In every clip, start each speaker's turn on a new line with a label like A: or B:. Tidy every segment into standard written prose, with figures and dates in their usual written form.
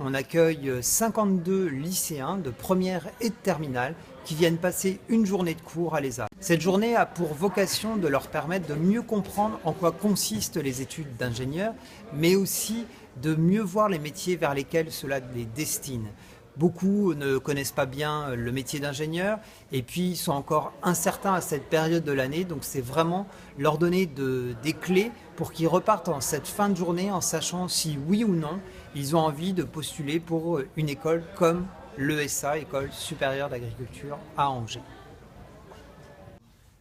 A: on accueille 52 lycéens de première et de terminale qui viennent passer une journée de cours à l'ESA. Cette journée a pour vocation de leur permettre de mieux comprendre en quoi consistent les études d'ingénieur, mais aussi de mieux voir les métiers vers lesquels cela les destine. Beaucoup ne connaissent pas bien le métier d'ingénieur et puis sont encore incertains à cette période de l'année. Donc c'est vraiment leur donner des clés pour qu'ils repartent en cette fin de journée en sachant si oui ou non ils ont envie de postuler pour une école comme l'ESA, École supérieure d'agriculture à Angers.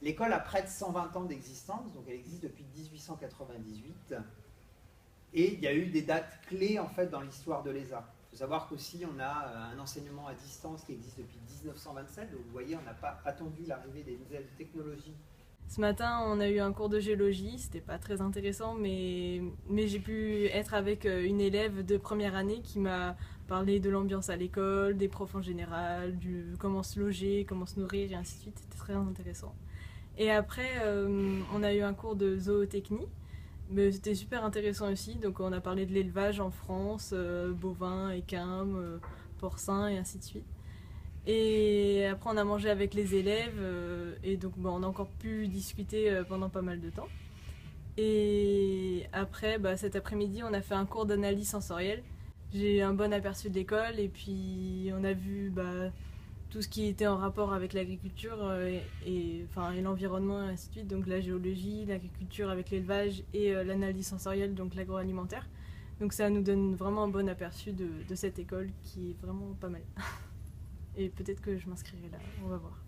A: L'école a près de 120 ans d'existence, donc elle existe depuis 1898 et il y a eu des dates clés en fait dans l'histoire de l'ESA. Il faut savoir qu'aussi on a un enseignement à distance qui existe depuis 1927, donc vous voyez on n'a pas attendu l'arrivée des nouvelles technologies.
B: Ce matin on a eu un cours de géologie, c'était pas très intéressant mais j'ai pu être avec une élève de première année qui m'a parlé de l'ambiance à l'école, des profs en général, comment se loger, comment se nourrir et ainsi de suite, c'était très intéressant. Et après on a eu un cours de zootechnie. Mais c'était super intéressant aussi, donc on a parlé de l'élevage en France, bovins, équins, porcins et ainsi de suite. Et après on a mangé avec les élèves et donc on a encore pu discuter pendant pas mal de temps. Et après cet après-midi on a fait un cours d'analyse sensorielle. J'ai eu un bon aperçu de l'école et puis on a vu tout ce qui était en rapport avec l'agriculture et l'environnement et ainsi de suite, donc la géologie, l'agriculture avec l'élevage et l'analyse sensorielle, donc l'agroalimentaire. Donc ça nous donne vraiment un bon aperçu de cette école qui est vraiment pas mal. Et peut-être que je m'inscrirai là, on va voir.